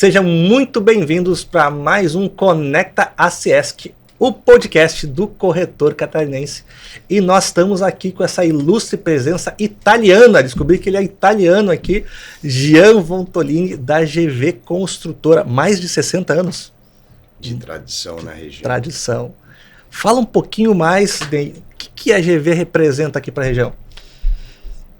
Sejam muito bem-vindos para mais um Conecta ACESC, o podcast do corretor catarinense. E nós estamos aqui com essa ilustre presença italiana, descobri que ele é italiano aqui, Gian Vontolini, da GV Construtora, mais de 60 anos. De tradição na região. Tradição. Fala um pouquinho mais de o que a GV representa aqui para a região.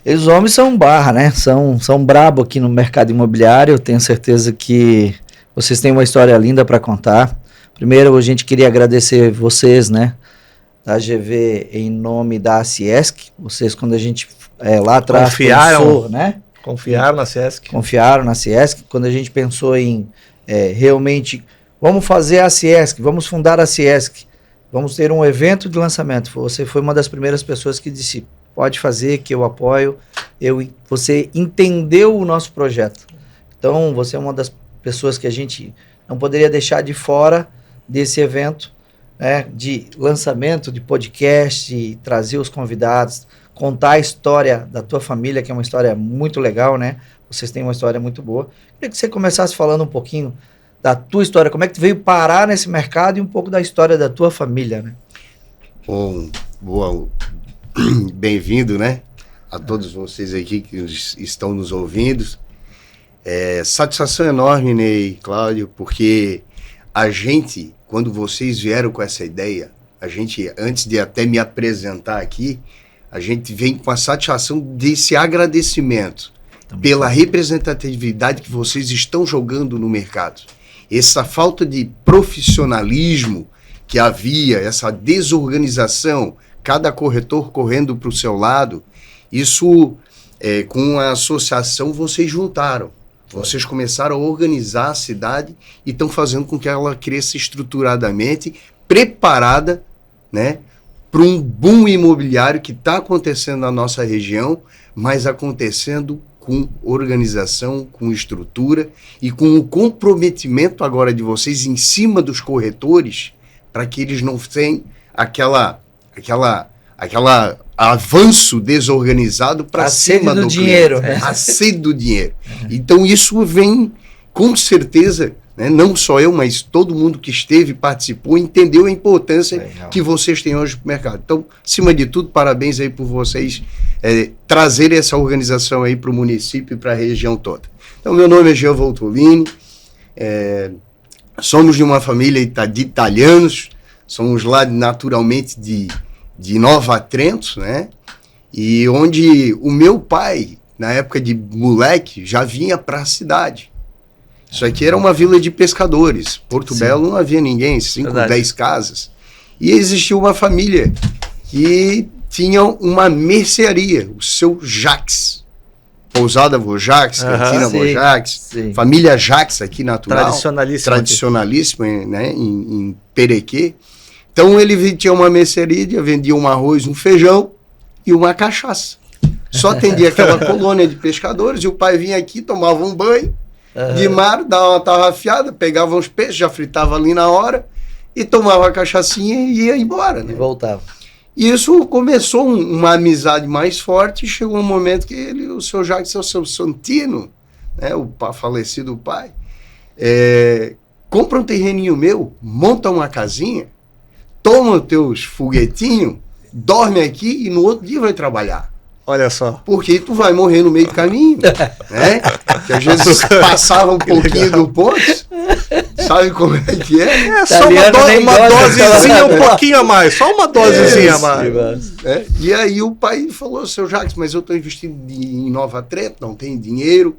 Os homens são barra, né? São brabo aqui no mercado imobiliário. Eu tenho certeza que vocês têm uma história linda para contar. Primeiro, a gente queria agradecer vocês, né? Da GV em nome da ACESC. Vocês, quando a gente lá atrás pensou, né? Confiaram na ACESC. Confiaram na ACESC. Quando a gente pensou em realmente, vamos fazer a ACESC, vamos fundar a ACESC, vamos ter um evento de lançamento. Você foi uma das primeiras pessoas que disse, pode fazer, que eu apoio. Você entendeu o nosso projeto. Então, você é uma das pessoas que a gente não poderia deixar de fora desse evento, né, de lançamento, de podcast, trazer os convidados, contar a história da tua família, que é uma história muito legal, né? Vocês têm uma história muito boa. Queria que você começasse falando um pouquinho da tua história, como é que tu veio parar nesse mercado e um pouco da história da tua família, né? Bom, boa... Bem-vindo, né? A todos vocês aqui que estão nos ouvindo. Satisfação enorme, Ney, Cláudio, porque a gente, quando vocês vieram com essa ideia, a gente, antes de até me apresentar aqui, a gente vem com a satisfação desse agradecimento pela representatividade que vocês estão jogando no mercado. Essa falta de profissionalismo que havia, essa desorganização, cada corretor correndo para o seu lado, isso com a associação vocês juntaram. Vocês começaram a organizar a cidade e estão fazendo com que ela cresça estruturadamente, preparada, né, para um boom imobiliário que está acontecendo na nossa região, mas acontecendo com organização, com estrutura e com o comprometimento agora de vocês em cima dos corretores, para que eles não tenham aquela avanço desorganizado para cima do dinheiro. A sede do dinheiro. Então isso vem com certeza, né, não só eu, mas todo mundo que esteve, participou, entendeu a importância que vocês têm hoje para o mercado. Então, acima de tudo, parabéns aí por vocês trazerem essa organização aí para o município e para a região toda. Então, meu nome é Gian Vontolini, somos de uma família de italianos, somos lá naturalmente de Nova Trento, né? E onde o meu pai, na época de moleque, já vinha para a cidade. Isso aqui era uma vila de pescadores. Porto Belo não havia ninguém, 5, 10 casas. E existia uma família que tinha uma mercearia, o seu Jacques. Pousada Vojax, Cantina Vojax, família Jacques aqui natural. Tradicionalíssima, né? Em Perequê. Então ele tinha uma mercearia, vendia um arroz, um feijão e uma cachaça. Só atendia aquela colônia de pescadores e o pai vinha aqui, tomava um banho de mar, dava uma tarrafiada, pegava uns peixes, já fritava ali na hora e tomava a cachaçinha e ia embora. Né? E voltava. E isso começou uma amizade mais forte e chegou um momento que o seu Jacques, o seu Santino, né, o falecido pai, compra um terreninho meu, monta uma casinha, toma os teus foguetinhos, dorme aqui e no outro dia vai trabalhar. Olha só. Porque tu vai morrer no meio do caminho, né? Que às vezes passava um pouquinho do ponto, sabe como é que é? É só uma dosezinha um pouquinho a mais, só uma dosezinha a mais. E aí o pai falou, seu Jacques, mas eu estou investindo em Nova Trento, não tenho dinheiro.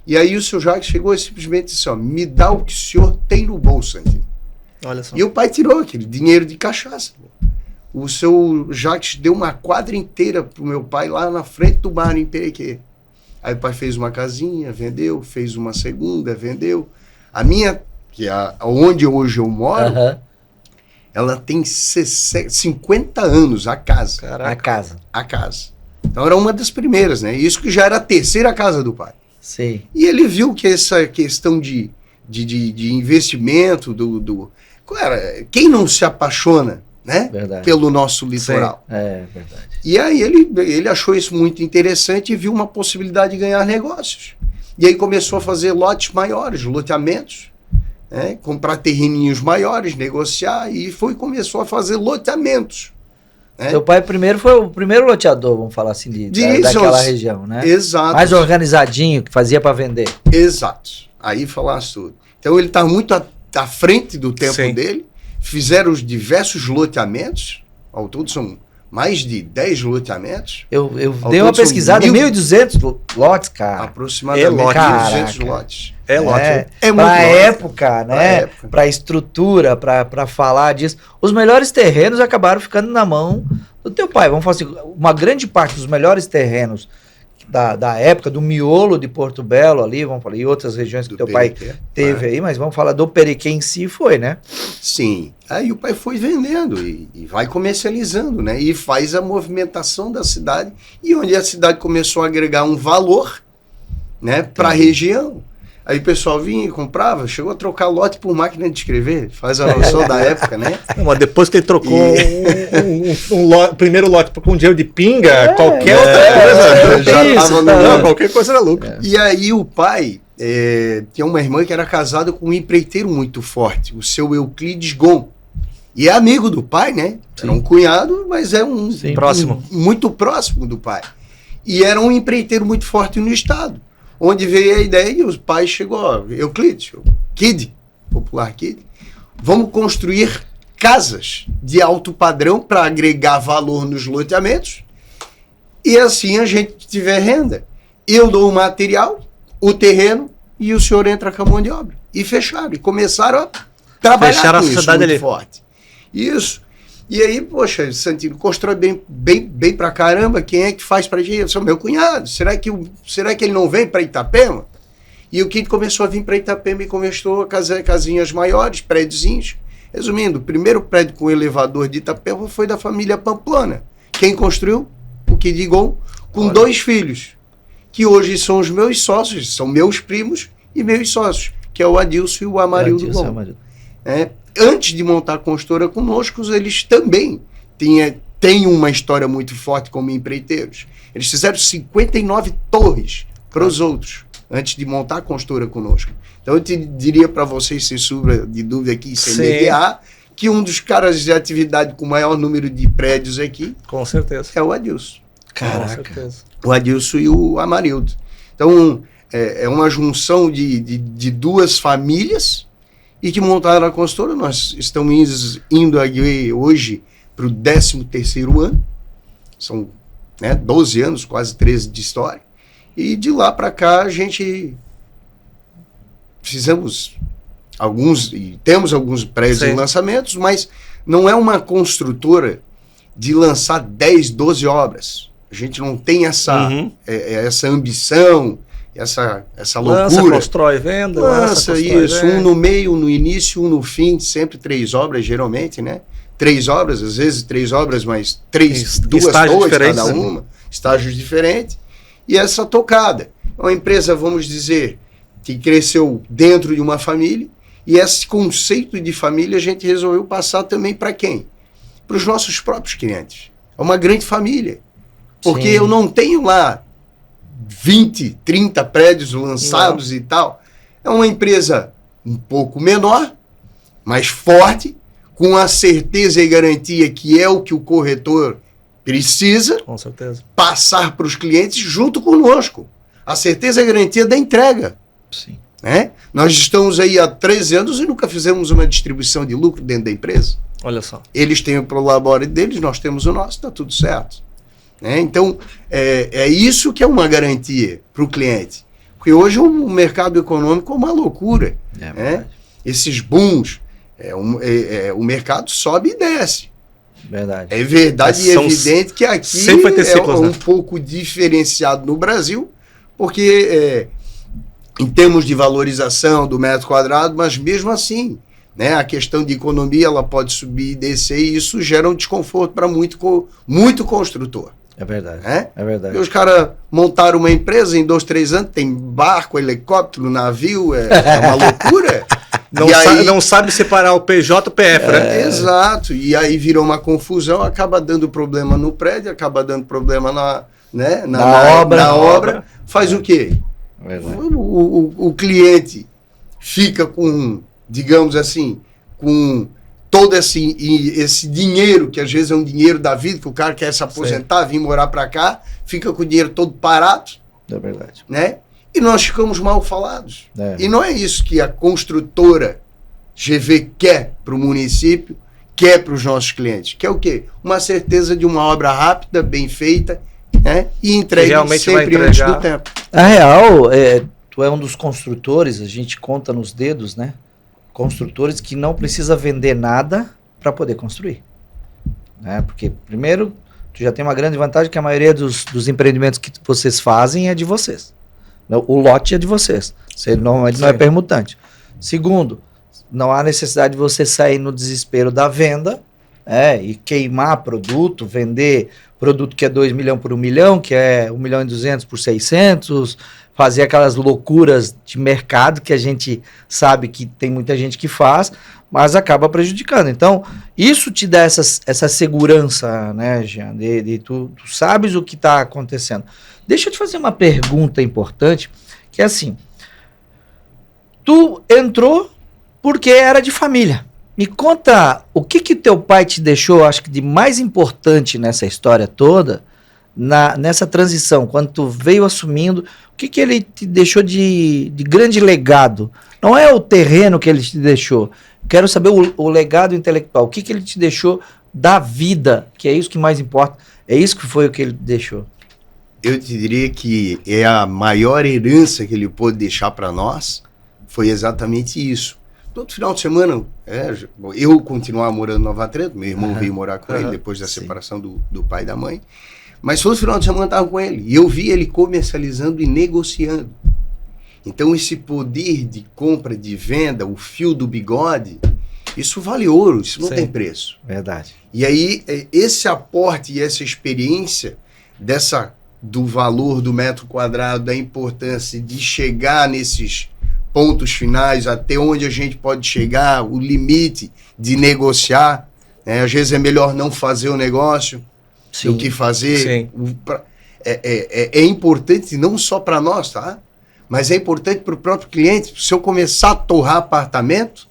E aí o seu Jacques chegou e simplesmente disse, ó, me dá o que o senhor tem no bolso, Antônio. Olha só. E o pai tirou aquele dinheiro de cachaça. O seu Jacques deu uma quadra inteira pro meu pai lá na frente do bar em Perequê. Aí o pai fez uma casinha, vendeu, fez uma segunda, vendeu. A minha, que é onde hoje eu moro, ela tem 50 anos, a casa. Caraca. A casa. Então era uma das primeiras, né? Isso que já era a terceira casa do pai. Sim. E ele viu que essa questão de investimento, Cara, quem não se apaixona, né? Verdade. Pelo nosso litoral? Sim. É verdade. E aí ele achou isso muito interessante e viu uma possibilidade de ganhar negócios. E aí começou a fazer lotes maiores, loteamentos, né? Comprar terreninhos maiores, negociar, e começou a fazer loteamentos. Né? Seu pai primeiro foi o primeiro loteador, vamos falar assim, daquela região, né? Exato. Mais organizadinho, que fazia para vender. Exato. Aí falasse tudo. Então ele está muito à frente do tempo dele. Fizeram os diversos loteamentos. Ao todo são mais de 10 loteamentos. Eu dei uma pesquisada, 1.200 lotes, cara. Aproximadamente 1.200 lotes. É lote. É muito pra lote. época, né? Pra estrutura, pra falar disso. Os melhores terrenos acabaram ficando na mão do teu pai. Vamos falar assim, uma grande parte dos melhores terrenos da época, do miolo de Porto Belo ali, vamos falar, e outras regiões que teu pai teve aí, mas vamos falar do Periquê em si, foi, né? Sim. Aí o pai foi vendendo e vai comercializando, né? E faz a movimentação da cidade, e onde a cidade começou a agregar um valor, né, para a região. Aí o pessoal vinha e comprava, chegou a trocar lote por máquina de escrever, faz a noção da época, né? Mas depois que ele trocou primeiro lote com dinheiro de pinga, qualquer outra coisa, qualquer coisa era lucro. E aí o pai tinha uma irmã que era casada com um empreiteiro muito forte, o seu Euclides Gon. E é amigo do pai, né? Sim. Era um cunhado, mas é próximo. Muito próximo do pai. E era um empreiteiro muito forte no estado. Onde veio a ideia e os pais chegou, ó, Euclides, Kid, popular Kid, vamos construir casas de alto padrão para agregar valor nos loteamentos e assim a gente tiver renda. Eu dou o material, o terreno e o senhor entra com a mão de obra. E fecharam, e começaram a trabalhar com isso muito forte. Isso. E aí, poxa, Santino, constrói bem pra caramba, quem é que faz pra gente? Eu sou meu cunhado, será que ele não vem pra Itapema? E o Kid começou a vir pra Itapema e começou a casinhas maiores, prédiozinhos. Resumindo, o primeiro prédio com elevador de Itapema foi da família Pamplona. Quem construiu? O Kid Gon, com 2 filhos, que hoje são os meus sócios, são meus primos e meus sócios, que é o Adilson e o Amarildo Gon. Antes de montar a construtora conosco, eles também têm uma história muito forte como empreiteiros. Eles fizeram 59 torres para os outros, antes de montar a construtora conosco. Então eu te diria para vocês, sem sombra de dúvida aqui, sem mediar, que um dos caras de atividade com o maior número de prédios aqui, com certeza, é o Adilson. Caraca. Com certeza. O Adilson e o Amarildo. Então é uma junção de 2 famílias e que montaram a construtora. Nós estamos indo aqui hoje para o 13º ano, são 12 anos, quase 13 de história, e de lá para cá a gente fizemos alguns, e temos alguns prédios em lançamentos, mas não é uma construtora de lançar 10, 12 obras. A gente não tem essa ambição, essa loucura. Lança, constrói, venda. Lança isso, um no meio, um no início, um no fim, sempre 3 obras, geralmente, né? 3 obras, às vezes 3 obras, mas 2 torres cada uma, estágios diferentes, e essa tocada. É uma empresa, vamos dizer, que cresceu dentro de uma família, e esse conceito de família a gente resolveu passar também para quem? Para os nossos próprios clientes. É uma grande família, porque eu não tenho lá 20, 30 prédios lançados e tal. É uma empresa um pouco menor, mas forte, com a certeza e garantia que é o que o corretor precisa, com certeza, passar para os clientes junto conosco. A certeza e a garantia da entrega. Sim. Né? Nós estamos aí há 13 anos e nunca fizemos uma distribuição de lucro dentro da empresa. Olha só. Eles têm o prolabore deles, nós temos o nosso, está tudo certo. Então, é isso que é uma garantia para o cliente. Porque hoje o mercado econômico é uma loucura. Esses booms, o mercado sobe e desce. Verdade. É verdade e evidente que aqui sempre vai ter ciclos, um pouco diferenciado no Brasil, porque em termos de valorização do metro quadrado, mas mesmo assim, a questão de economia ela pode subir e descer, e isso gera um desconforto para muito construtor. É verdade. É verdade. E os caras montaram uma empresa em 2, 3 anos, tem barco, helicóptero, navio, é uma loucura. Não sabe separar o PJ do PF, né? Exato. E aí virou uma confusão, acaba dando problema no prédio, acaba dando problema na obra. Faz o quê? O cliente fica com, digamos assim, com todo esse dinheiro, que às vezes é um dinheiro da vida, que o cara quer se aposentar, vir morar para cá, fica com o dinheiro todo parado. É verdade. Né? E nós ficamos mal falados. É. E não é isso que a construtora GV quer para o município, quer para os nossos clientes. Quer o quê? Uma certeza de uma obra rápida, bem feita, né? E entregue sempre antes do tempo. A real, tu é um dos construtores, a gente conta nos dedos, né? Construtores que não precisa vender nada para poder construir. Né? Porque, primeiro, tu já tem uma grande vantagem que a maioria dos empreendimentos que vocês fazem é de vocês. O lote é de vocês. Você normalmente não é permutante. Segundo, não há necessidade de você sair no desespero da venda e queimar produto, vender produto que é 2 milhões por 1 milhão, que é 1 milhão e 200 por 600, fazer aquelas loucuras de mercado que a gente sabe que tem muita gente que faz, mas acaba prejudicando. Então, isso te dá essa segurança, né, Jean? Tu sabes o que está acontecendo. Deixa eu te fazer uma pergunta importante, que é assim, tu entrou porque era de família. Me conta o que teu pai te deixou, acho que de mais importante nessa história toda, nessa transição, quando tu veio assumindo, o que ele te deixou de grande legado? Não é o terreno que ele te deixou, quero saber o legado intelectual, o que ele te deixou da vida, que é isso que mais importa, é isso que foi o que ele deixou. Eu te diria que é a maior herança que ele pôde deixar para nós, foi exatamente isso. Todo final de semana, eu continuava morando em Nova Trento, meu irmão veio morar com ele depois da separação do pai e da mãe, mas todo final de semana eu estava com ele, e eu vi ele comercializando e negociando. Então esse poder de compra, de venda, o fio do bigode, isso vale ouro, isso não tem preço. Verdade. E aí, esse aporte e essa experiência do valor do metro quadrado, da importância de chegar nesses pontos finais, até onde a gente pode chegar, o limite de negociar, às vezes é melhor não fazer o negócio do que fazer. É importante não só para nós, tá? Mas é importante para o próprio cliente. Se eu começar a torrar apartamento,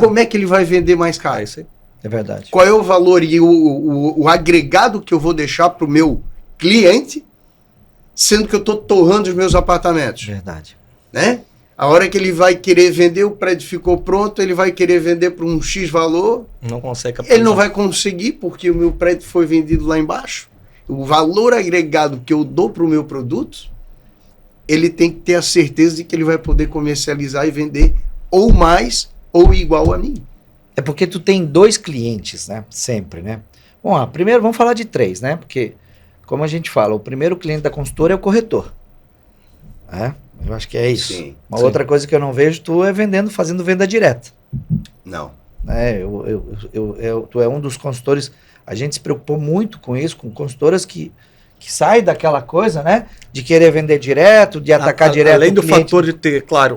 como é que ele vai vender mais caro? Isso aí. É verdade. Qual é o valor e o agregado que eu vou deixar para o meu cliente, sendo que eu estou torrando os meus apartamentos? Verdade. Né? A hora que ele vai querer vender, o prédio ficou pronto, ele vai querer vender por um X valor. Não consegue capitalizar. Ele não vai conseguir, porque o meu prédio foi vendido lá embaixo. O valor agregado que eu dou para o meu produto, ele tem que ter a certeza de que ele vai poder comercializar e vender ou mais ou igual a mim. É porque tu tem 2 clientes, né? Sempre, né? Bom, primeiro vamos falar de 3, né? Porque, como a gente fala, o primeiro cliente da consultora é o corretor. Eu acho que é isso. Sim, outra coisa que eu não vejo, tu é fazendo venda direta. Não. Tu é um dos consultores, a gente se preocupou muito com isso, com consultoras que saem daquela coisa, né? De querer vender direto, de atacar direto. Além do fator de ter, claro,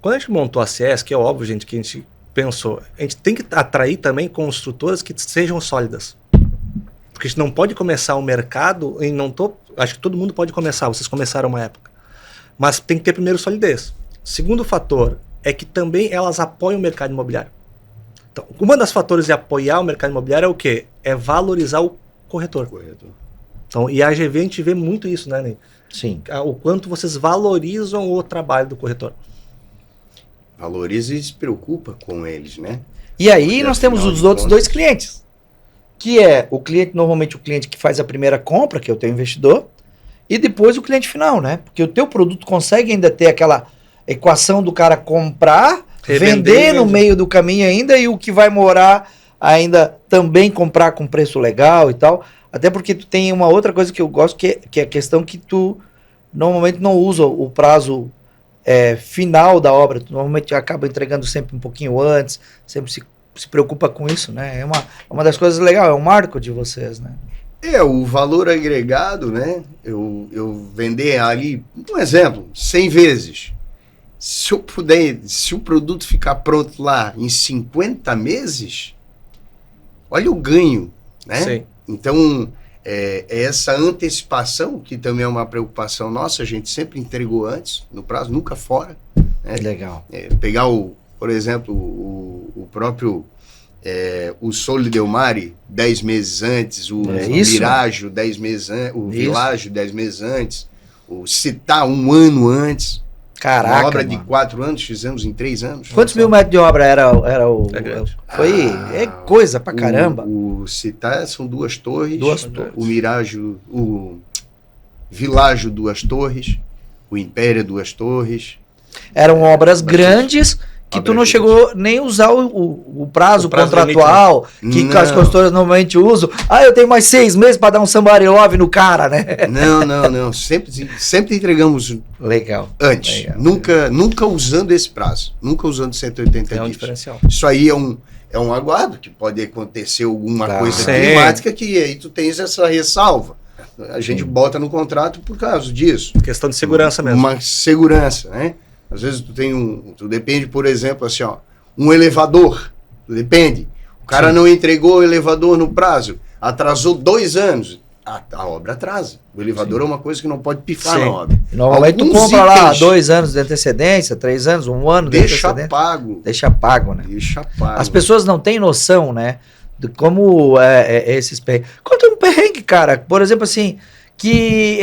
quando a gente montou a CIESC, é óbvio, gente, que a gente pensou, a gente tem que atrair também construtoras que sejam sólidas. Porque a gente não pode começar o mercado, acho que todo mundo pode começar, vocês começaram uma época. Mas tem que ter primeiro solidez. Segundo fator é que também elas apoiam o mercado imobiliário. Então, uma das fatores de apoiar o mercado imobiliário é o quê? É valorizar o corretor. Então, e a AGV a gente vê muito isso, né, Ney? Sim. O quanto vocês valorizam o trabalho do corretor. Valoriza e se preocupa com eles, né? E aí nós temos os outros 2 clientes. Que é normalmente o cliente que faz a primeira compra, que é o teu investidor, e depois o cliente final, né? Porque o teu produto consegue ainda ter aquela equação do cara comprar, vender no meio do caminho ainda, e o que vai morar ainda também comprar com preço legal e tal. Até porque tu tem uma outra coisa que eu gosto, que é a questão que tu normalmente não usa o prazo final da obra. Tu normalmente acaba entregando sempre um pouquinho antes, sempre se preocupa com isso, né? É uma das coisas legais, é um marco de vocês, né? O valor agregado, né? Eu vender ali, um exemplo, 100 vezes. Se o produto ficar pronto lá em 50 meses, olha o ganho, né? Sim. Então, essa antecipação, que também é uma preocupação nossa, a gente sempre entregou antes, no prazo, nunca fora. Né? Legal. Pegar, por exemplo, o próprio o Sole Del Mare 10 meses antes, o Miraggio 10 meses antes, o Világio 10 meses antes, o Città 1 ano antes. Caraca, uma obra de 4 anos, fizemos em 3 anos. Quantos mil metros de obra era o... grande. É coisa pra caramba. O Città são 2 torres. 2 torres. O Miraggio, o Világio 2 torres. O Império 2 torres. Eram obras grandes que tu não chegou nem a usar o prazo contratual que as consultoras normalmente usam. Eu tenho mais 6 meses para dar um somebody love no cara, né? Não. Sempre entregamos legal. Antes. Legal. Nunca usando esse prazo. Nunca usando 180 dias. É um diferencial. Isso aí é um aguardo, que pode acontecer alguma coisa Sim. climática, que aí tu tens essa ressalva. A gente bota no contrato por causa disso. Questão de segurança mesmo. Uma segurança, né? Às vezes tu depende, por exemplo, assim, um elevador, depende. O cara não entregou o elevador no prazo, atrasou 2 anos, a obra atrasa. O elevador é uma coisa que não pode pifar na obra. Normalmente tu compra lá 2 anos de antecedência, 3 anos, 1 ano de antecedência. Deixa pago. Deixa pago, né? Deixa pago. As pessoas não têm noção, né, de como esses perrengues. Conta um perrengue, cara, por exemplo, assim, que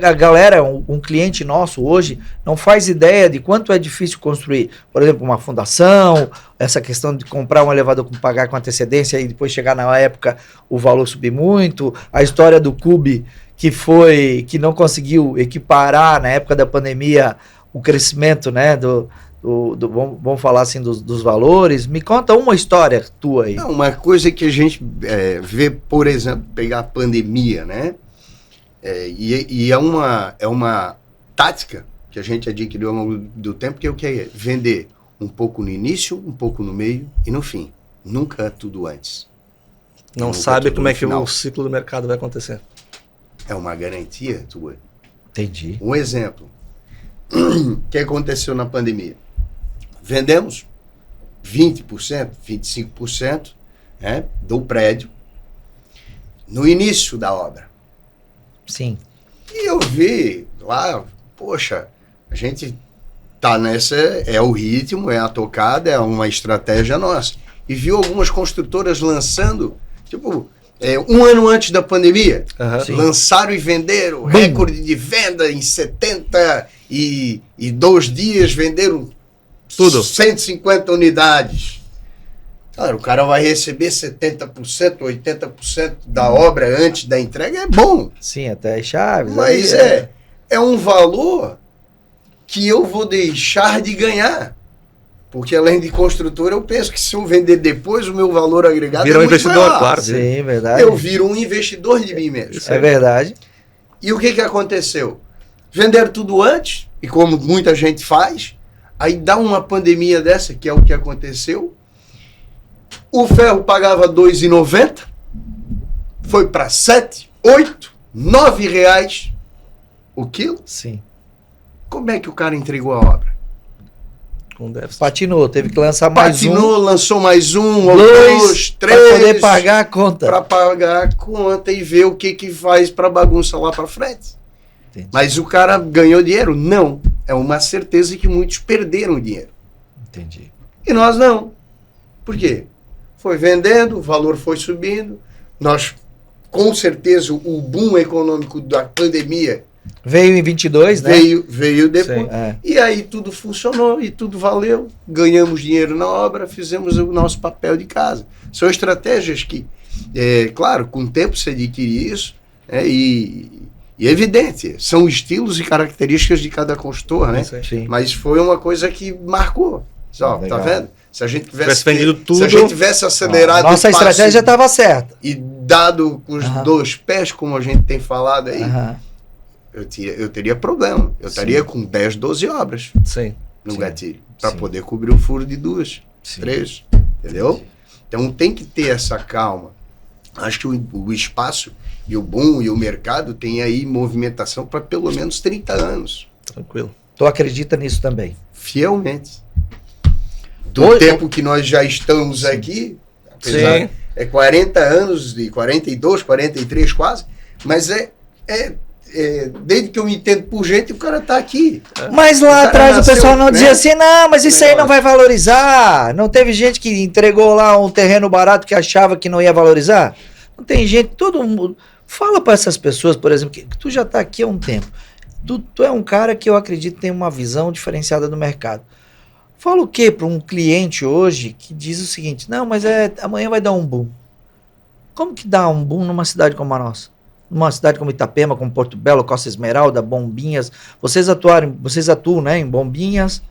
a galera, um cliente nosso hoje, não faz ideia de quanto é difícil construir. Por exemplo, uma fundação, essa questão de comprar um elevador com pagar com antecedência e depois chegar na época o valor subir muito. A história do Cube, que não conseguiu equiparar na época da pandemia o crescimento, né, vamos falar assim, dos valores. Me conta uma história tua aí. Uma coisa que a gente vê, por exemplo, pegar a pandemia, né? E é uma tática que a gente adquiriu ao longo do tempo, que é o que é vender um pouco no início, um pouco no meio e no fim. Nunca tudo antes. Não sabe como é que o ciclo do mercado vai acontecer. É uma garantia tua. Entendi. Um exemplo. O que aconteceu na pandemia? Vendemos 20%, 25% do prédio no início da obra. Sim. E eu vi lá, poxa, a gente tá nessa, é o ritmo, é a tocada, é uma estratégia nossa. E viu algumas construtoras lançando, tipo, 1 ano antes da pandemia, lançaram e venderam, recorde de venda em 72 dias, venderam tudo, 150 unidades. Claro, o cara vai receber 70%, 80% da obra antes da entrega, é bom. Sim, até chaves. Mas é um valor que eu vou deixar de ganhar. Porque além de construtor, eu penso que se eu vender depois, o meu valor agregado vira um investidor, maior. Claro. Sim, verdade. Eu viro um investidor de mim mesmo. É verdade. E o que aconteceu? Venderam tudo antes, e como muita gente faz, aí dá uma pandemia dessa, que é o que aconteceu. O ferro pagava R$ 2,90, foi para 7, 8, 9 reais o quilo. Sim. Como é que o cara entregou a obra? Com déficit. Patinou, teve que lançar mais lançou mais um, ou 2, dois, 3. para poder pagar a conta. Para pagar a conta e ver o que faz para bagunça lá para frente. Entendi. Mas o cara ganhou dinheiro? Não. É uma certeza que muitos perderam dinheiro. Entendi. E nós não. Por quê? Foi vendendo, o valor foi subindo. Nós, com certeza, o boom econômico da pandemia veio em 22, né? Veio depois. Sim, E aí tudo funcionou e tudo valeu. Ganhamos dinheiro na obra, fizemos o nosso papel de casa. São estratégias que, claro, com o tempo se adquire isso, e é evidente, são estilos e características de cada consultor, né? Sim. Mas foi uma coisa que marcou. Tá vendo? Se a gente tivesse vendido tudo, se a gente tivesse acelerado nossa estratégia estava certa. E dado com os 2 pés, como a gente tem falado aí, eu teria problema. Eu estaria com 10, 12 obras no gatilho, para poder cobrir o furo de 2, 3, entendeu? Então tem que ter essa calma. Acho que o espaço e o boom e o mercado tem aí movimentação para pelo menos 30 anos. Tranquilo. Tu acredita nisso também? Fielmente. Do tempo que nós já estamos aqui, É 40 anos, de 42, 43 quase, mas desde que eu me entendo por gente, o cara tá aqui. Mas lá atrás o pessoal não dizia assim, não, mas isso aí não Negócio. vai valorizar. Não teve gente que entregou lá um terreno barato que achava que não ia valorizar? Não tem gente, todo mundo... Fala para essas pessoas, por exemplo, que tu já tá aqui há um tempo. Tu é um cara que eu acredito tem uma visão diferenciada do mercado. Fala o que para um cliente hoje que diz o seguinte, não, mas amanhã vai dar um boom. Como que dá um boom numa cidade como a nossa? Numa cidade como Itapema, como Porto Belo, Costa Esmeralda, Bombinhas. Vocês atuam, né, em Bombinhas,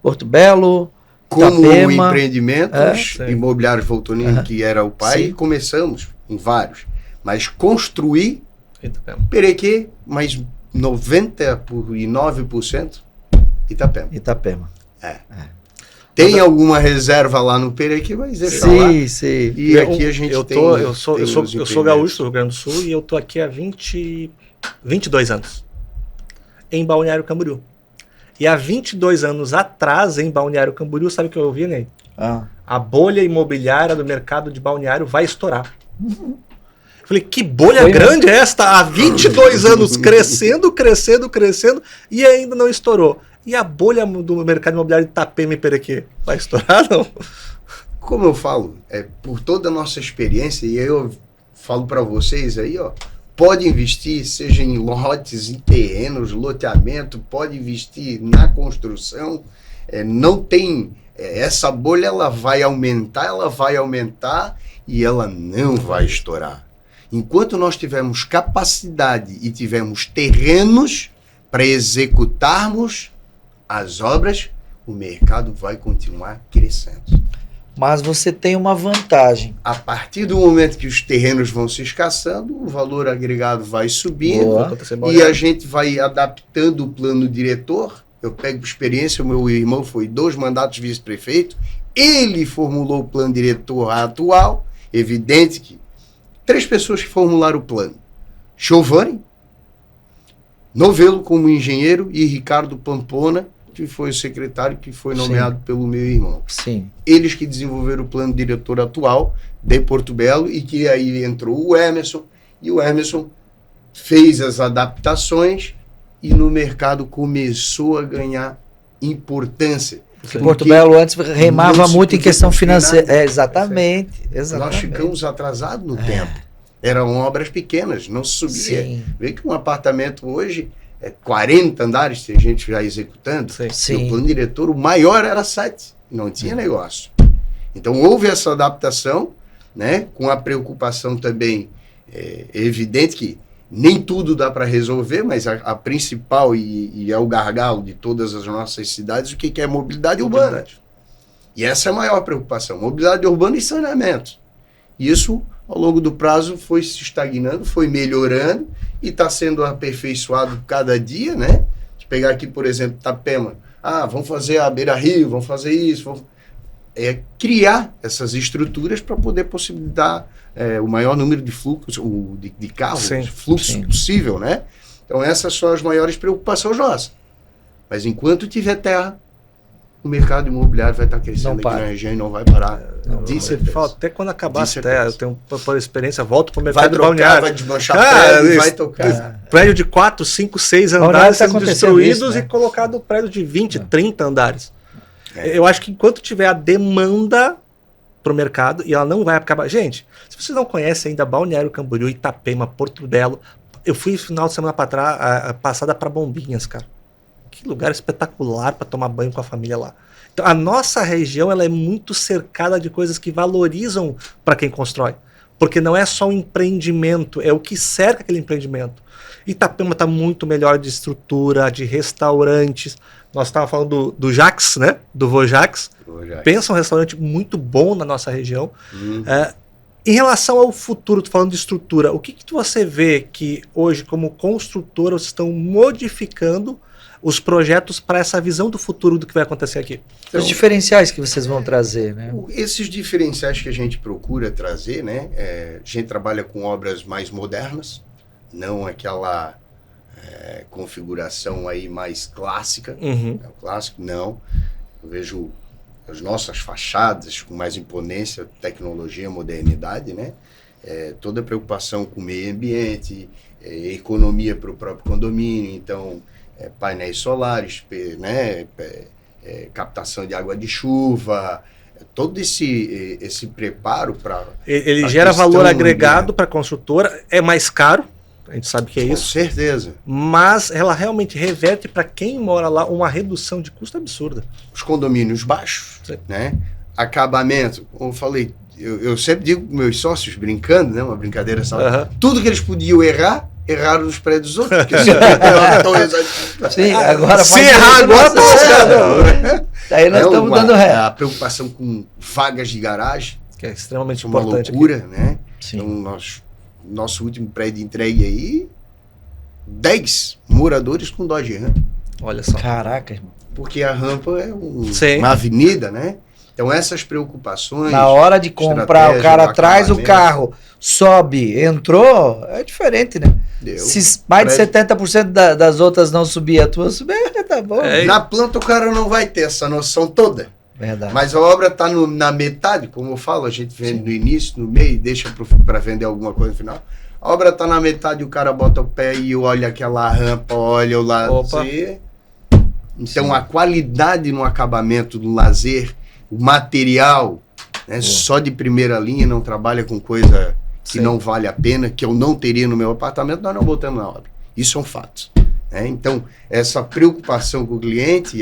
Porto Belo, Como Itapema, empreendimentos, imobiliários Voltonino, que era o pai, Sim. começamos em vários. Mas construir, Itapema. Perequê, mas 99% Itapema. Itapema. Tem alguma reserva lá no Perequê, mas deixa lá. Sim. E aqui a gente eu sou gaúcho do Rio Grande do Sul e eu tô aqui há 22 anos. Em Balneário Camboriú. E há 22 anos atrás, em Balneário Camboriú, sabe o que eu ouvi, Ney? A bolha imobiliária do mercado de Balneário vai estourar. Eu falei, que bolha grande é esta? Há 22 anos crescendo e ainda não estourou. E a bolha do mercado imobiliário de Itapema e Perequê vai estourar, não? Como eu falo, por toda a nossa experiência, e eu falo para vocês aí, ó, pode investir, seja em lotes, em terrenos, loteamento, pode investir na construção, não tem... essa bolha ela vai aumentar e ela não vai estourar. Enquanto nós tivermos capacidade e tivermos terrenos para executarmos as obras, o mercado vai continuar crescendo. Mas você tem uma vantagem. A partir do momento que os terrenos vão se escassando, o valor agregado vai subindo e a gente vai adaptando o plano diretor. Eu pego experiência, o meu irmão foi 2 mandatos vice-prefeito, ele formulou o plano diretor atual, evidente que 3 pessoas que formularam o plano. Giovanni, Novelo como engenheiro e Ricardo Pampona, que foi o secretário que foi nomeado pelo meu irmão. Sim. Eles que desenvolveram o plano diretor atual de Porto Belo e que aí entrou o Emerson, e o Emerson fez as adaptações e no mercado começou a ganhar importância. Porto Belo antes remava muito em questão financeira. Exatamente. Nós ficamos atrasados no tempo. Eram obras pequenas, não se subia. Sim. Vê que um apartamento hoje é 40 andares, tem gente já executando. Sim. E o plano diretor, o maior era 7, não tinha negócio. Então houve essa adaptação, né, com a preocupação também evidente que nem tudo dá para resolver, mas a principal e é o gargalo de todas as nossas cidades, o que é mobilidade urbana. E essa é a maior preocupação, mobilidade urbana e saneamento. Isso, ao longo do prazo, foi se estagnando, foi melhorando e está sendo aperfeiçoado cada dia, né? Se pegar aqui, por exemplo, Itapema, vamos fazer a Beira-Rio, vamos fazer isso, criar essas estruturas para poder possibilitar o maior número de fluxos, de carros, fluxo possível, né? Então essas são as maiores preocupações nossas. Mas enquanto tiver terra, o mercado imobiliário vai estar crescendo aqui na região e não vai parar. Até quando acabar as terras, eu tenho por experiência, volto para o mercado de balneário. Vai desmanchar prédio, vai tocar. Prédio de 4, 5, 6 andares sendo destruídos e colocado prédio de 20, 30 andares. Eu acho que enquanto tiver a demanda para o mercado, e ela não vai acabar... Gente, se vocês não conhecem ainda Balneário Camboriú, Itapema, Porto Belo, eu fui final de semana passada para Bombinhas, cara. Que lugar espetacular para tomar banho com a família lá. Então, a nossa região ela é muito cercada de coisas que valorizam para quem constrói. Porque não é só um empreendimento, é o que cerca aquele empreendimento. Itapema está muito melhor de estrutura, de restaurantes. Nós estávamos falando do Jax, né? Do Vojax. Pensa um restaurante muito bom na nossa região. Em relação ao futuro, tô falando de estrutura, o que você vê que hoje, como construtora, vocês estão modificando os projetos para essa visão do futuro do que vai acontecer aqui? Então, os diferenciais que vocês vão trazer, né? Esses diferenciais que a gente procura trazer, né? A gente trabalha com obras mais modernas, não aquela configuração aí mais clássica. Uhum. Clássico, não. Eu vejo as nossas fachadas com mais imponência, tecnologia, modernidade, né? Toda a preocupação com o meio ambiente, economia para o próprio condomínio, então painéis solares, né? Captação de água de chuva, todo esse preparo para... Ele gera valor agregado para a construtora, é mais caro, a gente sabe que é isso. Com certeza. Mas ela realmente reverte para quem mora lá uma redução de custo absurda. Os condomínios baixos, né? Acabamento, como eu falei, eu sempre digo com meus sócios, brincando, né? Uma brincadeira, sabe? Tudo que eles podiam errar, erraram nos prédios dos outros. Porque sim, agora se errar agora, aí nós estamos dando ré. A preocupação com vagas de garagem, que é extremamente uma importante. Loucura, aqui. Né? Sim. Então, nosso último prédio entregue aí, 10 moradores com Dodge Ram. Olha só. Caraca, irmão. Porque a rampa é uma avenida, né? Então essas preocupações... Na hora de comprar, o cara traz o carro, sobe, entrou, é diferente, né? Se mais de 70% das outras não subir, a tua subir, tá bom. Na planta o cara não vai ter essa noção toda. Verdade. Mas a obra está na metade, como eu falo, a gente vende no início, no meio, deixa para vender alguma coisa no final. A obra está na metade, o cara bota o pé e olha aquela rampa, olha o lazer. Então a qualidade no acabamento do lazer, o material, né, só de primeira linha, não trabalha com coisa que não vale a pena, que eu não teria no meu apartamento, nós não botamos na obra. Isso é um fato. Né? Então, essa preocupação com o cliente,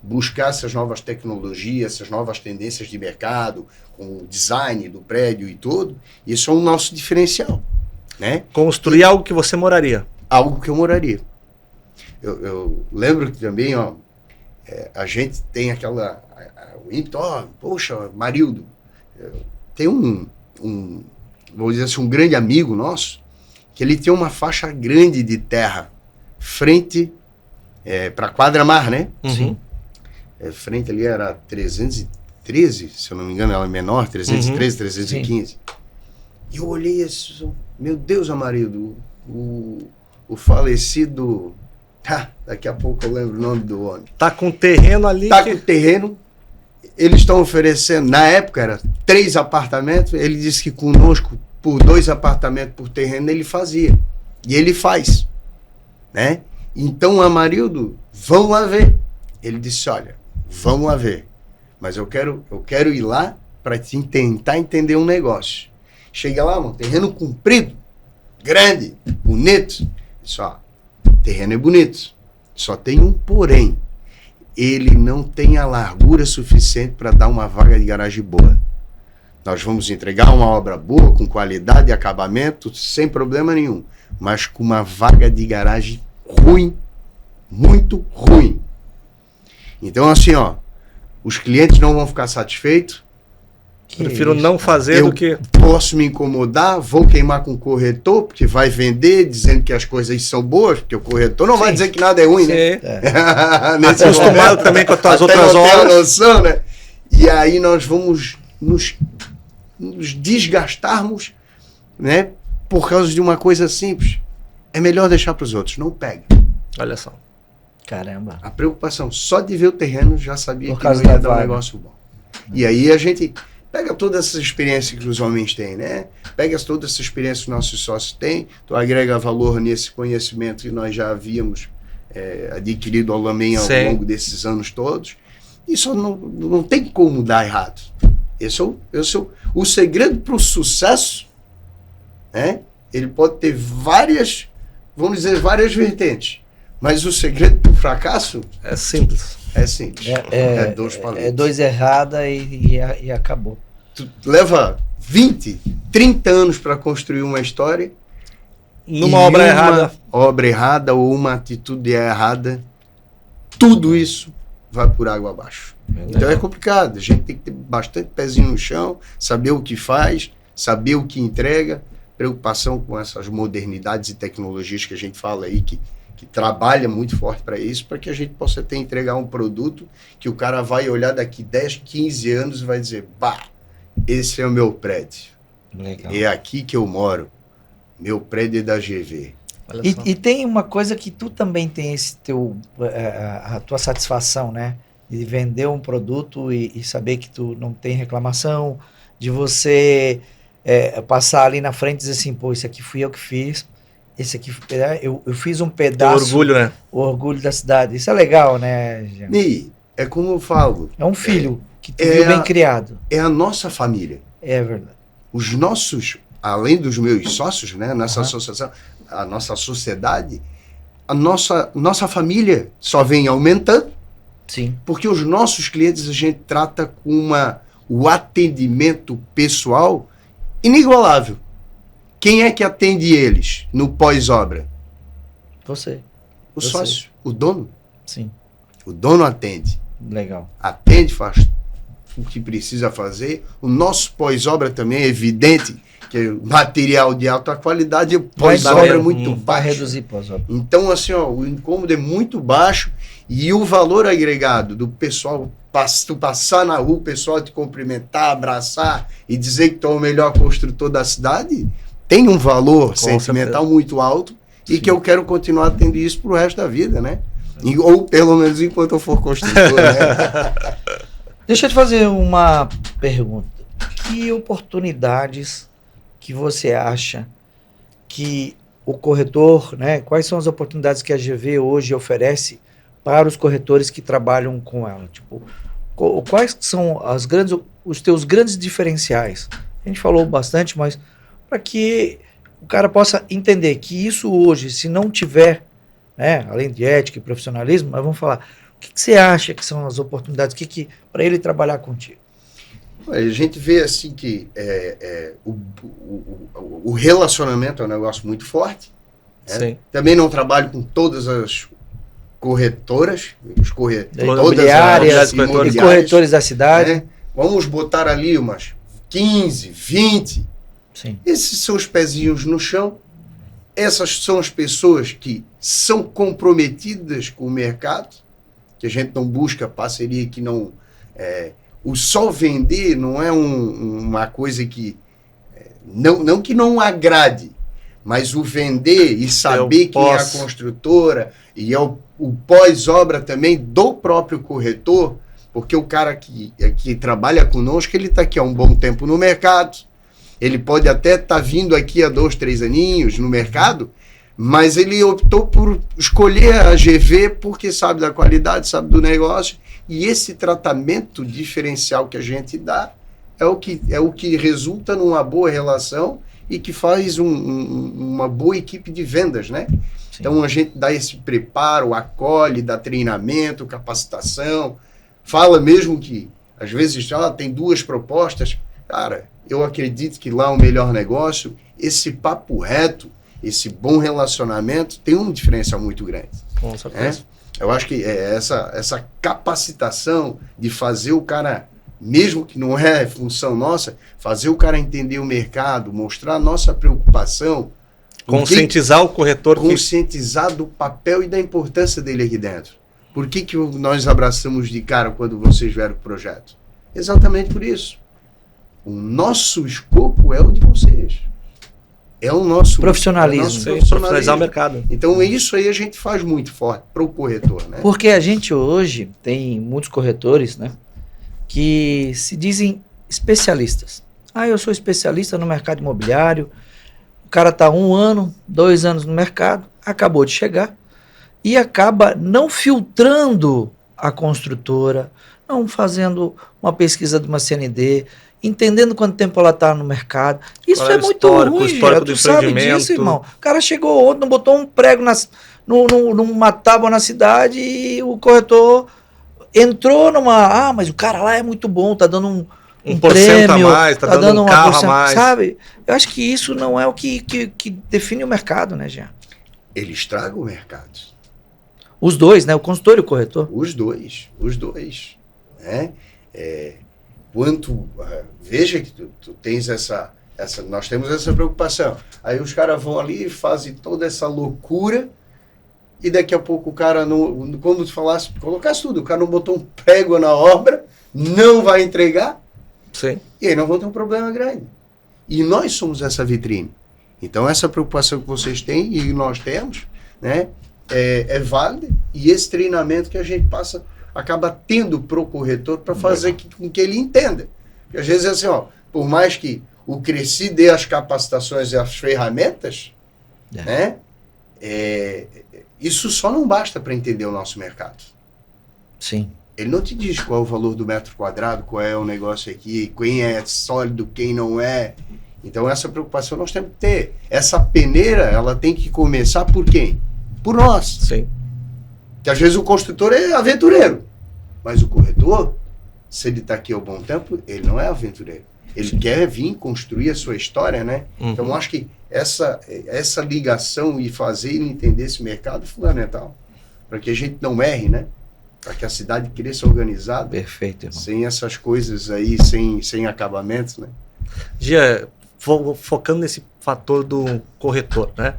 buscar essas novas tecnologias, essas novas tendências de mercado, com o design do prédio e tudo, isso é o nosso diferencial. Né? Construir algo que você moraria. Algo que eu moraria. Eu lembro que também, a gente tem aquela... o ímpeto, poxa, Marildo, tem vamos dizer assim, um grande amigo nosso, que ele tem uma faixa grande de terra, frente para a quadra-mar, né? Sim. Frente ali era 313, se eu não me engano, ela é menor, 313, 315. Sim. E eu olhei assim, meu Deus, Amarildo, o falecido... daqui a pouco eu lembro o nome do homem. Tá com terreno ali. Com terreno. Eles estão oferecendo, na época era 3 apartamentos. Ele disse que conosco, por 2 apartamentos por terreno, ele fazia. E ele faz. Né? Então, Amarildo, vamos lá ver. Ele disse, olha, vamos lá ver. Mas eu quero ir lá para tentar entender um negócio. Chega lá, um terreno comprido, grande, bonito. Disse, terreno é bonito, só tem um porém. Ele não tem a largura suficiente para dar uma vaga de garagem boa. Nós vamos entregar uma obra boa, com qualidade e acabamento, sem problema nenhum, mas com uma vaga de garagem ruim, muito ruim. Então, assim, os clientes não vão ficar satisfeitos. Prefiro não fazer do que... Posso me incomodar, vou queimar com o corretor, porque vai vender dizendo que as coisas são boas, porque o corretor não vai dizer que nada é ruim, né? Acostumado também com as tuas outras obras. Noção, né? E aí nós vamos nos desgastarmos, né? Por causa de uma coisa simples. É melhor deixar para os outros, não pega. Olha só. Caramba. A preocupação só de ver o terreno já sabia que não ia dar um negócio bom. E aí a gente... pega toda essa experiência que os homens têm, né? Pega toda essa experiência que os nossos sócios têm, tu agrega valor nesse conhecimento que nós já havíamos adquirido ao longo desses anos todos. Isso não tem como dar errado. Esse é o segredo para o sucesso, né? Ele pode ter várias vertentes, mas o segredo para o fracasso é simples. É simples. É 2 erradas e acabou. Tu leva 20, 30 anos para construir uma história. Numa obra errada. Obra errada ou uma atitude errada. Tudo isso vai por água abaixo. Então é complicado. A gente tem que ter bastante pezinho no chão, saber o que faz, saber o que entrega, preocupação com essas modernidades e tecnologias que a gente fala aí, que trabalha muito forte para isso, para que a gente possa entregar um produto que o cara vai olhar daqui 10, 15 anos e vai dizer, esse é o meu prédio. Legal. É aqui que eu moro. Meu prédio é da GV. E tem uma coisa que tu também tem esse a tua satisfação, né? de vender um produto e saber que tu não tem reclamação, de você passar ali na frente e dizer assim, pô, esse aqui fui eu que fiz, esse aqui eu fiz um pedaço. Tem orgulho, né? O orgulho da cidade. Isso é legal, né, Jean? E é como eu falo. É um filho que tu viu bem criado. É a nossa família. É verdade. Os nossos, além dos meus sócios, né, nessa associação, a nossa sociedade, a nossa família só vem aumentando. Sim. Porque os nossos clientes a gente trata com o atendimento pessoal inigualável. Quem é que atende eles no pós-obra? Você. O sócio, o dono. Sim. O dono atende. Legal. Atende, faz o que precisa fazer. O nosso pós-obra também é evidente que é material de alta qualidade e o pós-obra é muito Vai baixo. reduzir pós-obra. Então, assim, ó, o incômodo é muito baixo e o valor agregado do pessoal, tu passar na rua, o pessoal te cumprimentar, abraçar e dizer que tu é o melhor construtor da cidade, tem um valor sentimental muito alto e que eu quero continuar tendo isso pro resto da vida, né? Ou pelo menos enquanto eu for construtor, né? Deixa eu te fazer uma pergunta. Que oportunidades que você acha que o corretor, né? Quais são as oportunidades que a GV hoje oferece para os corretores que trabalham com ela? Tipo, quais são os teus grandes diferenciais? A gente falou bastante, mas para que o cara possa entender que isso hoje, se não tiver, né, além de ética e profissionalismo, mas vamos falar, o que você acha que são as oportunidades para ele trabalhar contigo? A gente vê assim que o relacionamento é um negócio muito forte. Né? Sim. Também não trabalho com todas as corretoras, imobiliárias e corretores da cidade. Né? Vamos botar ali umas 15, 20. Sim. Esses são os pezinhos no chão. Essas são as pessoas que são comprometidas com o mercado, que a gente não busca parceria, que não... o só vender não é uma coisa que... Não que não agrade, mas o vender e saber quem é a construtora e é o pós-obra também do próprio corretor, porque o cara que trabalha conosco, ele está aqui há um bom tempo no mercado, ele pode até estar vindo aqui há 2, 3 aninhos no mercado, mas ele optou por escolher a GV porque sabe da qualidade, sabe do negócio, e esse tratamento diferencial que a gente dá é o que resulta numa boa relação e que faz uma boa equipe de vendas, né? Sim. Então a gente dá esse preparo, acolhe, dá treinamento, capacitação, fala mesmo que às vezes tem 2 propostas, cara, eu acredito que lá é o melhor negócio, esse papo reto, esse bom relacionamento tem um diferencial muito grande. Com certeza. Eu acho que essa capacitação de fazer o cara, mesmo que não é função nossa, fazer o cara entender o mercado, mostrar a nossa preocupação. Conscientizar o corretor. Conscientizar do papel e da importância dele aqui dentro. Por que nós abraçamos de cara quando vocês vieram pro projeto? Exatamente por isso. O nosso escopo é o de vocês. É o nosso profissionalismo. Profissionalizar o mercado. Então, isso aí a gente faz muito forte para o corretor, né? Porque a gente hoje tem muitos corretores, né, que se dizem especialistas. Eu sou especialista no mercado imobiliário. O cara está 1 ano, 2 anos no mercado, acabou de chegar e acaba não filtrando a construtora, não fazendo uma pesquisa de uma CND, entendendo quanto tempo ela está no mercado. Isso é muito ruim, tu sabe disso, irmão. O cara chegou ontem, não botou um prego numa tábua na cidade e o corretor entrou mas o cara lá é muito bom, tá dando um prêmio, a mais, tá dando um carro a mais. Sabe? Eu acho que isso não é o que define o mercado, né, Jean? Ele estraga o mercado. Os dois, né? O consultor e o corretor. Os dois. Né? Veja que tu tens nós temos essa preocupação. Aí os caras vão ali e fazem toda essa loucura e daqui a pouco o cara, quando tu colocasse tudo, o cara não botou um prego na obra, não vai entregar. Sim. E aí nós vamos ter um problema grande. E nós somos essa vitrine. Então essa preocupação que vocês têm e nós temos, né, é válida, e esse treinamento que a gente passa acaba tendo pro corretor para fazer com que ele entenda. E às vezes é assim, ó, por mais que o Cresci dê as capacitações e as ferramentas, né? Isso só não basta para entender o nosso mercado. Sim. Ele não te diz qual é o valor do metro quadrado, qual é o negócio aqui, quem é sólido, quem não é. Então essa preocupação nós temos que ter. Essa peneira, ela tem que começar por quem? Por nós. Sim. Que às vezes o construtor é aventureiro, mas o corretor, se ele está aqui há um bom tempo, ele não é aventureiro. Ele quer vir construir a sua história, né? Então eu acho que essa ligação e fazer ele entender esse mercado é fundamental. Para que a gente não erre, né? Para que a cidade cresça organizada. Perfeito, irmão. Sem essas coisas aí, sem acabamentos, né? Gia, focando nesse fator do corretor, né?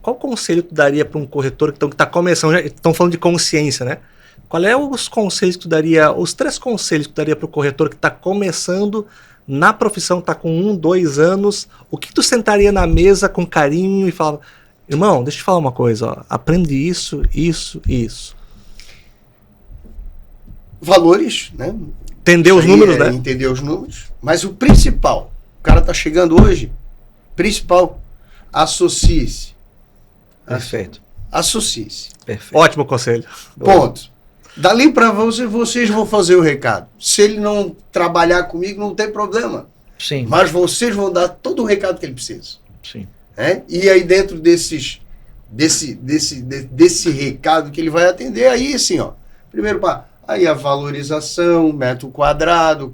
Qual conselho tu daria para um corretor que está começando, estão falando de consciência, né? Qual é os conselhos que tu daria, os 3 conselhos que tu daria para o corretor que está começando na profissão, está com 1, 2 anos, o que tu sentaria na mesa com carinho e falava, irmão, deixa eu te falar uma coisa, ó, aprende isso, isso e isso. Valores, né? Entender os números, né? Entender os números. Mas o principal, o cara tá chegando hoje, principal, associe-se. Perfeito. Associe-se. Perfeito. Ótimo conselho. Ponto. Dali para vocês vão fazer o recado. Se ele não trabalhar comigo, não tem problema. Sim. Mas vocês vão dar todo o recado que ele precisa. Sim. E aí dentro desse recado que ele vai atender, aí assim, ó. Primeiro, aí a valorização, metro quadrado,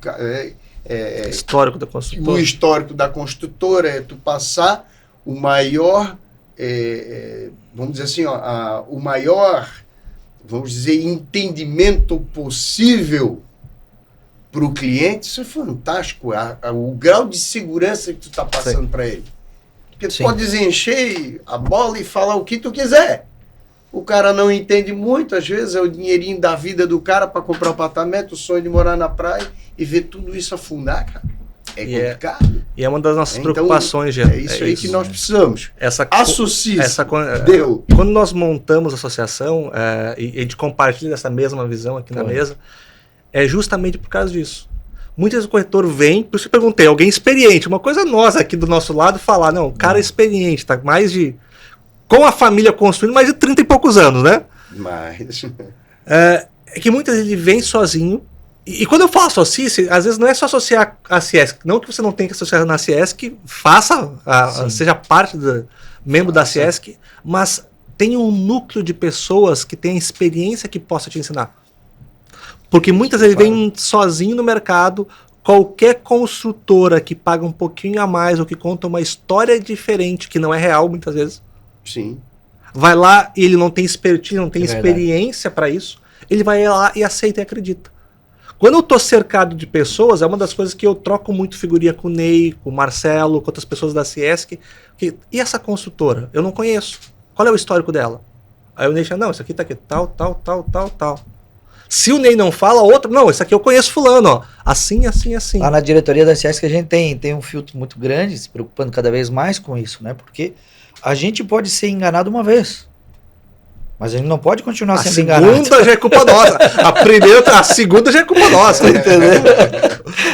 Histórico da construtora. o histórico da construtora, é tu passar o maior, vamos dizer assim, ó, o maior, vamos dizer, entendimento possível para o cliente. Isso é fantástico, o grau de segurança que tu está passando para ele. Porque tu pode desencher a bola e falar o que tu quiser. O cara não entende muito, às vezes é o dinheirinho da vida do cara para comprar um apartamento, o sonho de morar na praia e ver tudo isso afundar, cara. É complicado. E é uma das nossas preocupações, Jean. É isso aí que nós precisamos. Associe-se. Quando nós montamos a associação, e a gente compartilha essa mesma visão aqui na mesa, é justamente por causa disso. Muitas vezes o corretor vem, por isso que eu perguntei, alguém experiente, uma coisa nós aqui do nosso lado falar, não, o cara é experiente, tá com a família construindo mais de 30 e poucos anos, né? Mas... É que muitas vezes ele vem sozinho, e quando eu falo associe-se, às vezes não é só associar a Ciesc, não que você não tenha que associar na Ciesc, seja parte membro da Ciesc, mas tem um núcleo de pessoas que tem experiência que possa te ensinar. Porque muitas vezes vem sozinho no mercado, qualquer construtora que paga um pouquinho a mais ou que conta uma história diferente, que não é real muitas vezes, sim, vai lá e ele não tem expertise, não tem experiência para isso, ele vai lá e aceita e acredita. Quando eu tô cercado de pessoas, é uma das coisas que eu troco muito figurinha com o Ney, com o Marcelo, com outras pessoas da Ciesc. E essa construtora? Eu não conheço. Qual é o histórico dela? Aí o Ney fala, não, isso aqui tá aqui, tal. Se o Ney não fala, outro, não, isso aqui eu conheço fulano, ó. Assim. Lá na diretoria da Ciesc a gente tem um filtro muito grande, se preocupando cada vez mais com isso, né? Porque a gente pode ser enganado uma vez. Mas a gente não pode continuar sendo enganado. A segunda já é culpa nossa. A segunda já é culpa nossa. Entendeu?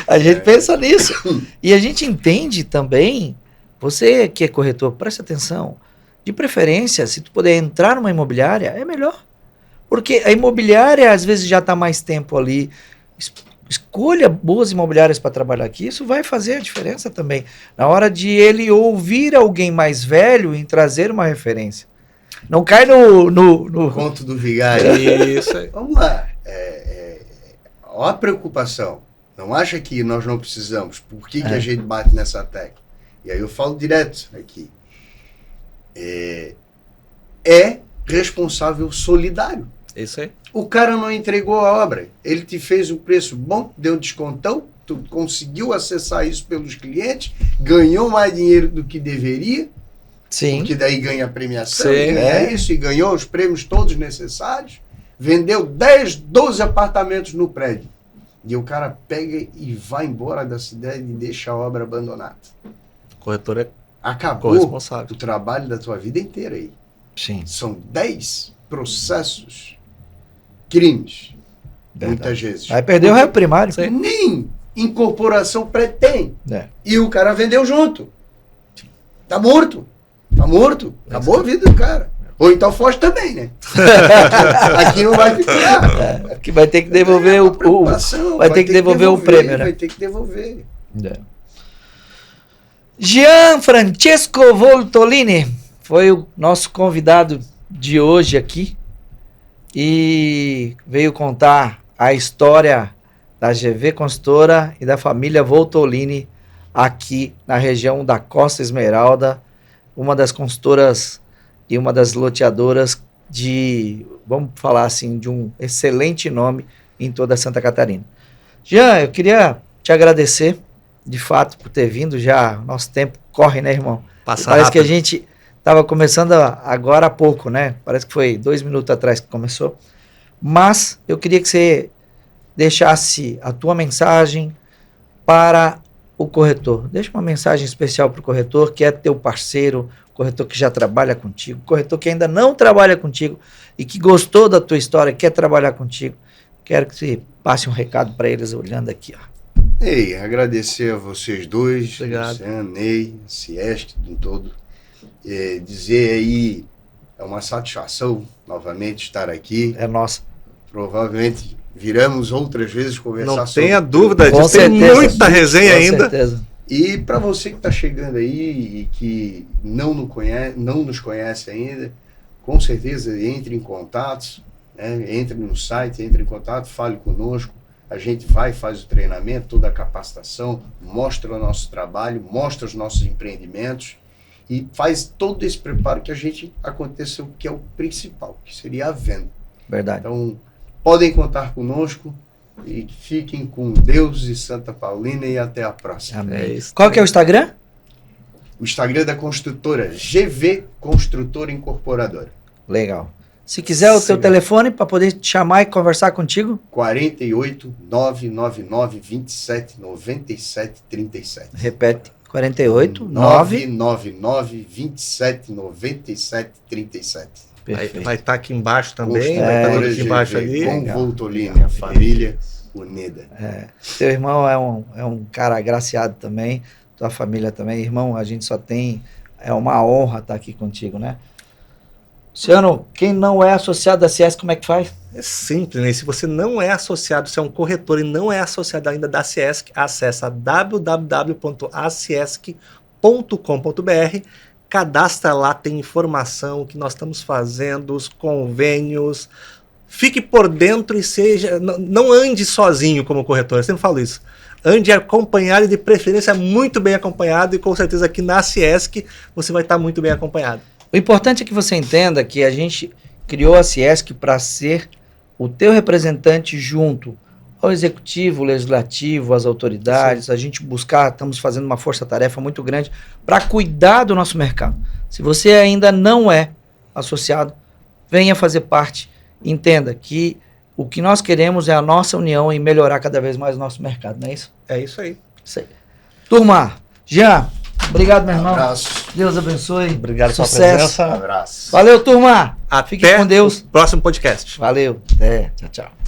A gente pensa nisso. E a gente entende também, você que é corretor, preste atenção. De preferência, se tu puder entrar numa imobiliária, é melhor. Porque a imobiliária, às vezes, já está mais tempo ali. Escolha boas imobiliárias para trabalhar aqui. Isso vai fazer a diferença também. Na hora de ele ouvir alguém mais velho em trazer uma referência. Não cai no conto do vigário. Isso aí. Vamos lá. Olha a preocupação. Não acha que nós não precisamos? Por que a gente bate nessa tecla? E aí eu falo direto aqui. É responsável solidário. Isso aí. O cara não entregou a obra. Ele te fez um preço bom, deu um descontão, tu conseguiu acessar isso pelos clientes, ganhou mais dinheiro do que deveria. Sim. Porque daí ganha a premiação, Sim, ganha isso e ganhou os prêmios todos necessários. Vendeu 10, 12 apartamentos no prédio. E o cara pega e vai embora da cidade e deixa a obra abandonada. O corretor é acabou corresponsável. o trabalho da tua vida inteira aí. Sim. São 10 processos, crimes, muitas vezes. Vai perder o réu primário. Nem incorporação pretém. É. E o cara vendeu junto. Tá morto. Tá morto. Acabou a vida do cara. Ou então foge também, né? Aqui não vai ficar. Que vai ter que devolver vai ter que devolver o prêmio, né? Vai ter que devolver. Gian Francesco Voltolini foi o nosso convidado de hoje aqui e veio contar a história da GV Consultora e da família Voltolini aqui na região da Costa Esmeralda, uma das consultoras e uma das loteadoras vamos falar assim, de um excelente nome em toda Santa Catarina. Jean, eu queria te agradecer, de fato, por ter vindo. Já nosso tempo corre, né, irmão? Parece rápido. Que a gente estava começando agora há pouco, né? Parece que foi 2 minutos atrás que começou. Mas eu queria que você deixasse a tua mensagem para o corretor. Deixa uma mensagem especial para o corretor, que é teu parceiro, corretor que já trabalha contigo, corretor que ainda não trabalha contigo e que gostou da tua história, quer trabalhar contigo. Quero que você passe um recado para eles olhando aqui, ó. Ei, agradecer a vocês dois, obrigado. Luciano, Ney, Ciesc, em todo. Dizer aí, é uma satisfação novamente estar aqui. É nossa. Provavelmente viramos outras vezes conversar Não sobre... tenha dúvida Com disso, tem certeza. muita resenha Com ainda. certeza. E para você que está chegando aí e que não nos conhece ainda, com certeza entre em contato, né? Entre no site, entre em contato, fale conosco. A gente faz o treinamento, toda a capacitação, mostra o nosso trabalho, mostra os nossos empreendimentos e faz todo esse preparo que a gente aconteça o que é o principal, que seria a venda. Verdade. Então, podem contar conosco e fiquem com Deus e Santa Paulina e até a próxima. Amém. É isso. Qual que é o Instagram? O Instagram da construtora, GV Construtora Incorporadora. Legal. Se quiser o teu telefone para poder te chamar e conversar contigo. 48 999 27 97 37. Repete. 48 9. 999 27 97 37. Perfeito. Vai estar aqui embaixo também, vai estar Construtora aqui embaixo ali. Com Legal. Voltolini, a família unida. Teu irmão é um cara agraciado também, tua família também. Irmão, a gente só tem... É uma honra estar aqui contigo, né? Luciano, quem não é associado da CS, como é que faz? É simples, né? Se você não é associado, se é um corretor e não é associado ainda da Ciesc, acessa www.aciesc.com.br, cadastra lá, tem informação que nós estamos fazendo, os convênios. Fique por dentro e não ande sozinho como corretor, eu sempre falo isso. Ande acompanhado e de preferência muito bem acompanhado, e com certeza aqui na Ciesc você vai estar muito bem acompanhado. O importante é que você entenda que a gente criou a Ciesc para ser o teu representante junto ao executivo, legislativo, às autoridades. Sim. A gente estamos fazendo uma força-tarefa muito grande para cuidar do nosso mercado. Se você ainda não é associado, venha fazer parte. Entenda que o que nós queremos é a nossa união em melhorar cada vez mais o nosso mercado, não é isso? É isso aí. Isso aí. Turma, Jean, obrigado, meu irmão. Abraço. Deus abençoe. Obrigado pela Sucesso. presença. Abraço. Valeu, turma. Até Fique com Deus. o próximo podcast. Valeu. Até. Tchau, tchau.